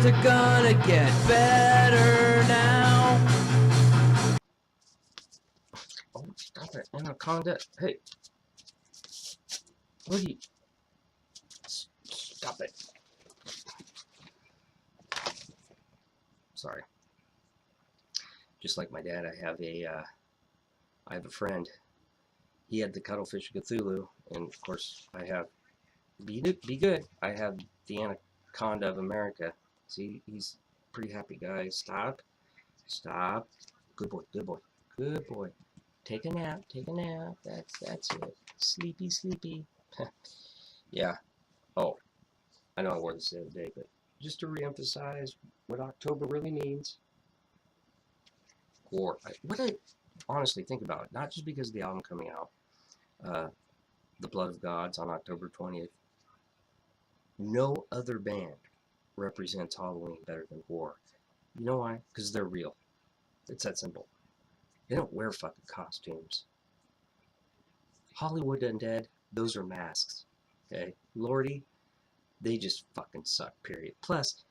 Things are gonna get better now. Oh, stop it, Anaconda. Hey. What are you... Stop it. Sorry. Just like my dad, I have a friend. He had the Cuttlefish of Cthulhu, and of course I have... Be good. I have the Anaconda of America. See, he's a pretty happy guy. Stop. Stop. Good boy, good boy, good boy. Take a nap, take a nap. That's it. Sleepy, sleepy. Yeah. Oh, I know I wore this the other day, but just to reemphasize what October really means. Gwar. Honestly, think about it. Not just because of the album coming out, The Blood of Gods on October 20th. No other band represents Halloween better than Gwar. You know why? Because they're real. It's that simple. They don't wear fucking costumes. Hollywood Undead, those are masks. Okay? Lordy, they just fucking suck, period. Plus,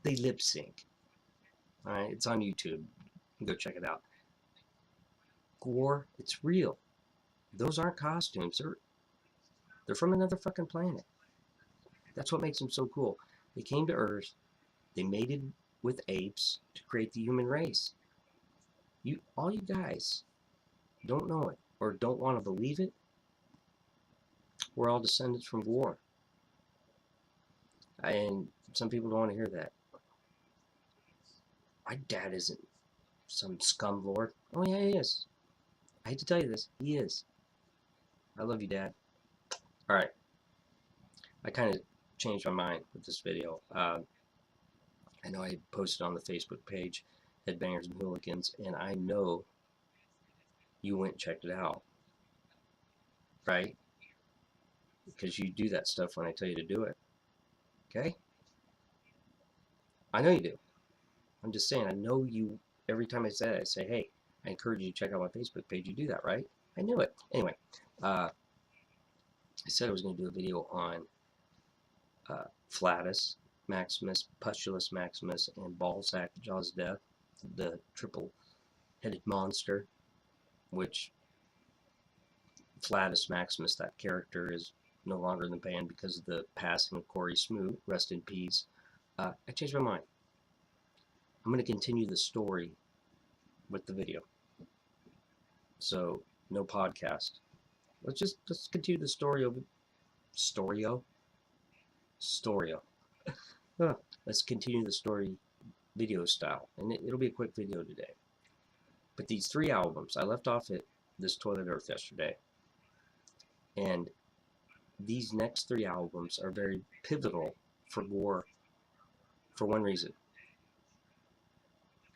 they lip sync. Alright? It's on YouTube. Go check it out. Gwar, it's real. Those aren't costumes. They're from another fucking planet. That's what makes them so cool. They came to Earth. They mated with apes to create the human race. All you guys don't know it or don't want to believe it. We're all descendants from Gwar. And some people don't want to hear that. My dad isn't some scum lord. Oh yeah, he is. I hate to tell you this. He is. I love you, Dad. Alright. I kind of changed my mind with this video. I know I posted on the Facebook page, Headbangers and Hooligans, and I know you went and checked it out. Right? Because you do that stuff when I tell you to do it. Okay? I know you do. I'm just saying, I know you, every time I say it, I say, hey, I encourage you to check out my Facebook page. You do that, right? I knew it. Anyway, I said I was going to do a video on Flatus Maximus, Pustulus Maximus, and Ballsack Jaws Death, the triple-headed monster, which Flatus Maximus, that character, is no longer in the band because of the passing of Corey Smoot. Rest in peace. I changed my mind. I'm going to continue the story with the video. So, no podcast. Let's continue the story of Storio. Let's continue the story video style, and it'll be a quick video today. But these 3 albums, I left off at This Toilet Earth yesterday, and these next 3 albums are very pivotal for Gwar for one reason.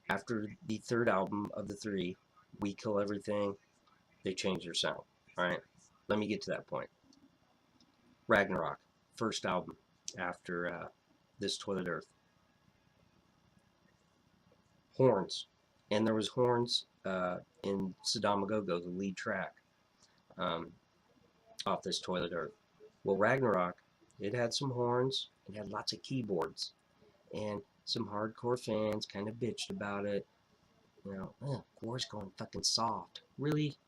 After the 3rd album of the 3, We Kill Everything, they changed their sound. Alright, let me get to that point. Ragnarok, first album after This Toilet Earth. Horns. And there was horns in Saddam Go-Go, the lead track, off This Toilet Earth. Well, Ragnarok, it had some horns, it had lots of keyboards, and some hardcore fans kind of bitched about it. You know, Gwar's going fucking soft. Really?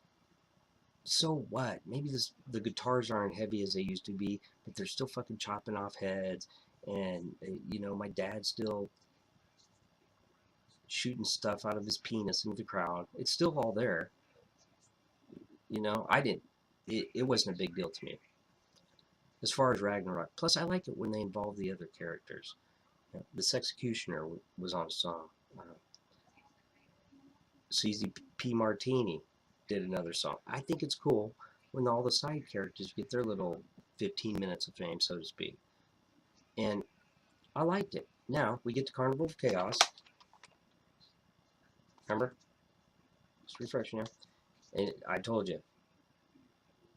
So what? Maybe the guitars aren't heavy as they used to be, but they're still fucking chopping off heads, and, you know, my dad's still shooting stuff out of his penis into the crowd. It's still all there. You know, it wasn't a big deal to me. As far as Ragnarok. Plus, I like it when they involve the other characters. You know, the Sexecutioner was on a song. CZ P. Martini did another song. I think it's cool when all the side characters get their little 15 minutes of fame, so to speak. And I liked it. Now, we get to Carnival of Chaos. Remember? Just refreshing here. And I told you,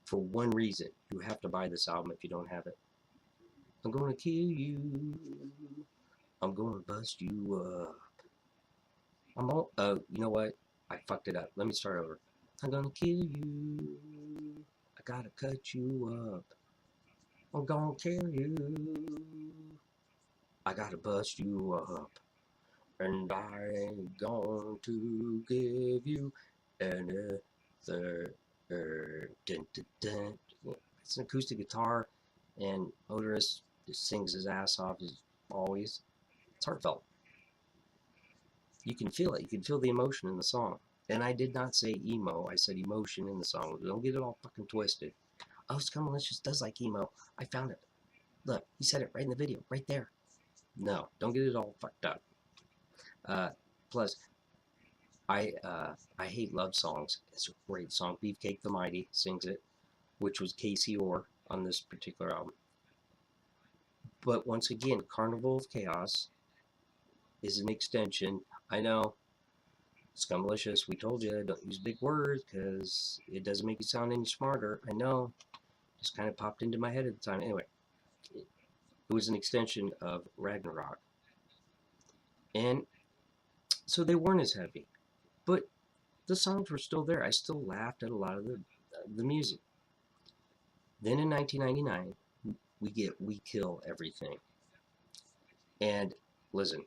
for one reason, you have to buy this album if you don't have it. I'm gonna kill you. I'm gonna bust you up. You know what? I fucked it up. Let me start over. I'm gonna kill you. I gotta cut you up. I'm gonna kill you. I gotta bust you up, and I ain't going to give you another. Dun, dun, dun. It's an acoustic guitar, and Odorous just sings his ass off as always. It's heartfelt. You can feel it. You can feel the emotion in the song. And I did not say emo. I said emotion in the song. Don't get it all fucking twisted. Oh, Scummalicious does like emo. I found it. Look, he said it right in the video, right there. No, don't get it all fucked up. Plus, I hate love songs. It's a great song. Beefcake the Mighty sings it, which was Casey Orr on this particular album. But once again, Carnival of Chaos is an extension. I know, Scummalicious, we told you, don't use big words because it doesn't make you sound any smarter. I know, just kind of popped into my head at the time. Anyway, it was an extension of Ragnarok. And so they weren't as heavy, but the songs were still there. I still laughed at a lot of the music. Then in 1999, we get We Kill Everything. And listen,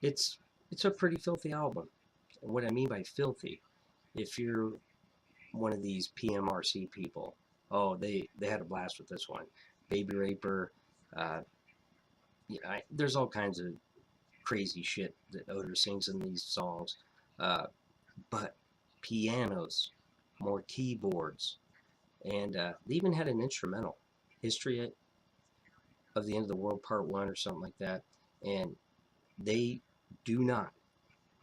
it's a pretty filthy album. What I mean by filthy, if you're one of these PMRC people, oh, they had a blast with this one. Baby Raper, there's all kinds of crazy shit that Odor sings in these songs. But pianos, more keyboards, and they even had an instrumental, History of the End of the World Part 1 or something like that, and they do not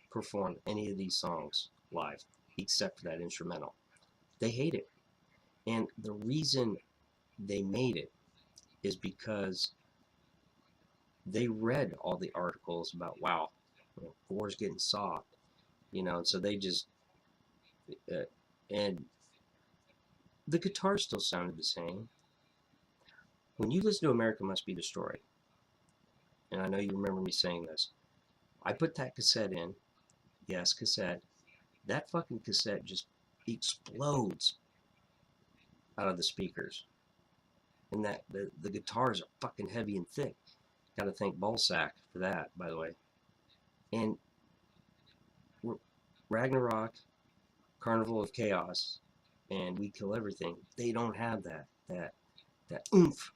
perform any of these songs live except for that instrumental. They hate it, and the reason they made it is because they read all the articles about, wow, Gwar's getting soft, so they just and the guitar still sounded the same. When you listen to America Must Be Destroyed, and I know you remember me saying this, I put that cassette in. Yes, cassette. That fucking cassette just explodes out of the speakers. And that the guitars are fucking heavy and thick. Gotta thank Ballsack for that, by the way. And Ragnarok, Carnival of Chaos, and We Kill Everything, they don't have that oomph,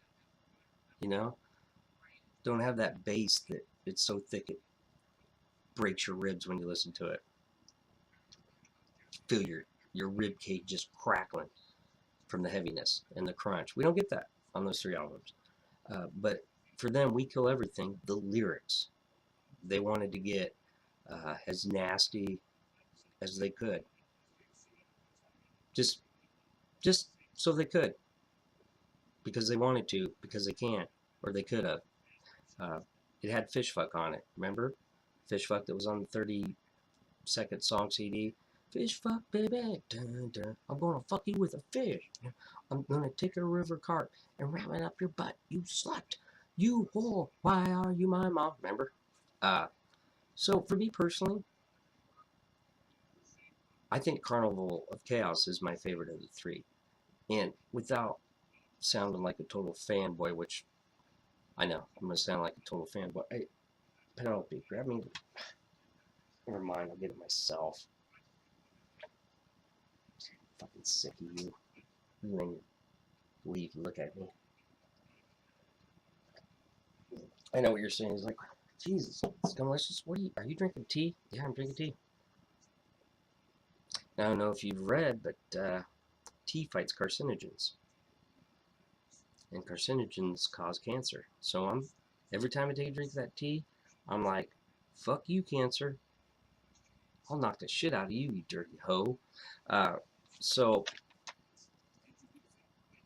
Don't have that bass that it's so thick it breaks your ribs when you listen to it. Feel your rib cage just crackling from the heaviness and the crunch. We don't get that on those three albums. But for them, We Kill Everything, the lyrics, they wanted to get as nasty as they could. Just so they could. Because they wanted to, because they can, or they could have. It had Fish Fuck on it, remember? Fish Fuck that was on the 30-second song CD. Fish fuck, baby, dun, dun. I'm gonna fuck you with a fish. I'm gonna take a river cart and ram it up your butt, you slut. You whore, why are you my mom? Remember? So for me personally, I think Carnival of Chaos is my favorite of the three. And without sounding like a total fanboy, which I know, I'm gonna sound like a total fanboy. Hey, Penelope, grab me. Never mind, I'll get it myself. Fucking sick of you. And then leave, look at me. I know what you're saying. It's like, Jesus, Scummalicious, are you drinking tea? Yeah, I'm drinking tea. Now, I don't know if you've read, but tea fights carcinogens. And carcinogens cause cancer. So every time I take a drink of that tea, I'm like, fuck you, cancer. I'll knock the shit out of you, you dirty hoe. So,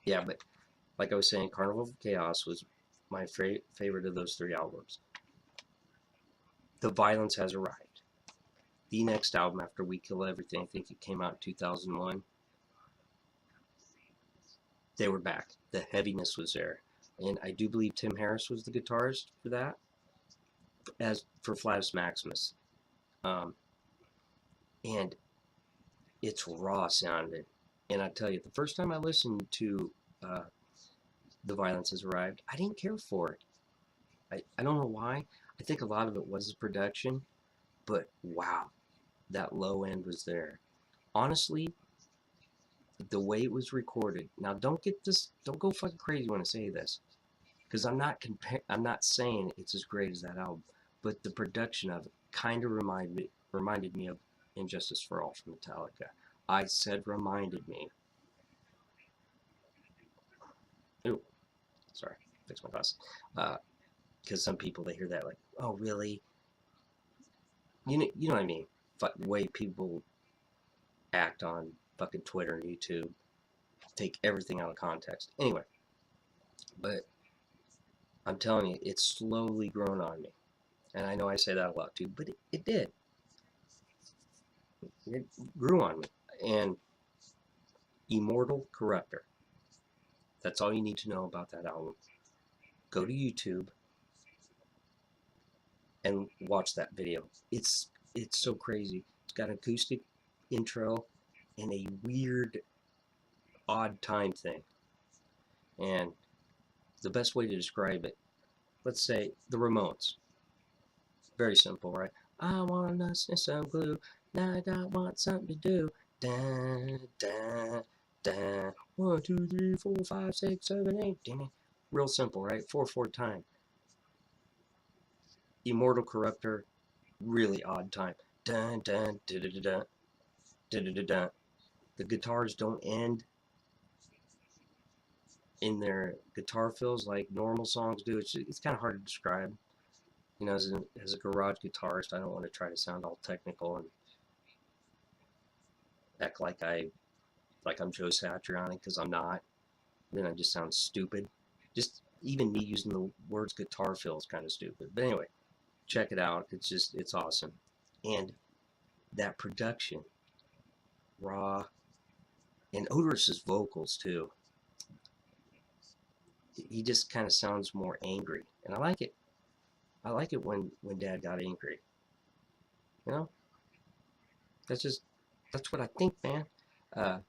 yeah, but like I was saying, Carnival of Chaos was my favorite of those three albums. The Violence Has Arrived. The next album after We Kill Everything, I think it came out in 2001. They were back. The heaviness was there. And I do believe Tim Harris was the guitarist for that, as for Flatus Maximus. And it's raw sounding. And I tell you, the first time I listened to The Violence Has Arrived, I didn't care for it. I don't know why. I think a lot of it was the production, but wow, that low end was there. Honestly, the way it was recorded. Now, don't go fucking crazy when I say this, because I'm not saying it's as great as that album, but the production of it kind of reminded me of Injustice for All from Metallica. I said reminded me. Ooh, sorry, fix my glasses. Because some people they hear that like, oh really? You know what I mean? Way people act on fucking Twitter and YouTube, take everything out of context. Anyway, but I'm telling you, it's slowly grown on me. And I know I say that a lot too, but it did. It grew on me. And Immortal Corruptor. That's all you need to know about that album. Go to YouTube and watch that video. It's so crazy. It's got an acoustic intro and a weird, odd time thing. And the best way to describe it, let's say the Ramones. Very simple, right? I wanna sniff some glue. Now I got want something to do. Da da da. 1, 2, 3, 4, 5, 6, 7, 8. Damn it. Real simple, right? 4/4 time. Immortal Corruptor. Really odd time. Dun dun da da da da da da da da. The guitars don't end in their guitar fills like normal songs do. It's kind of hard to describe. You know, as a garage guitarist, I don't want to try to sound all technical and act like I'm Joe Satriani because I'm not. Then I just sound stupid. Just even me using the words guitar fill is kind of stupid. But anyway, check it out. It's awesome. And that production, raw, and Odoris's vocals too. He just kind of sounds more angry, and I like it. I like it when Dad got angry. You know, that's what I think, man. Uh,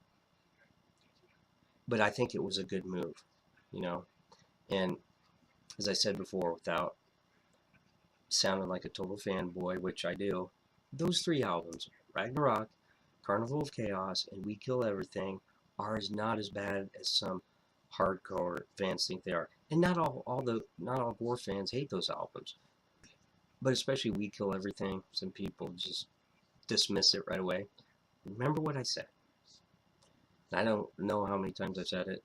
but I think it was a good move. You know, and as I said before, without sounding like a total fanboy, which I do, those three albums, Ragnarok, Carnival of Chaos, and We Kill Everything, are not as bad as some hardcore fans think they are. And not all Gwar fans hate those albums. But especially We Kill Everything, some people just dismiss it right away. Remember what I said. I don't know how many times I've said it,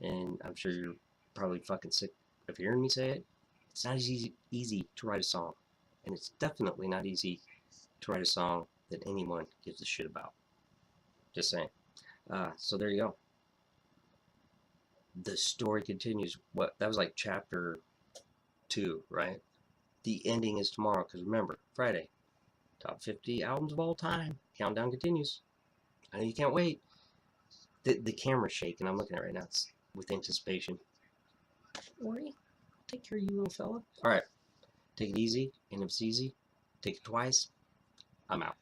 and I'm sure you're probably fucking sick of hearing me say it. It's not easy to write a song, and it's definitely not easy to write a song that anyone gives a shit about. Just saying. So there you go. The story continues. What that was like chapter 2, right? The ending is tomorrow, because remember, Friday, top 50 albums of all time. Countdown continues. I know you can't wait. The camera's shaking. I'm looking at it right now. It's with anticipation. Worry. Take care, you little fella. All right. Take it easy. And if it's easy, take it twice. I'm out.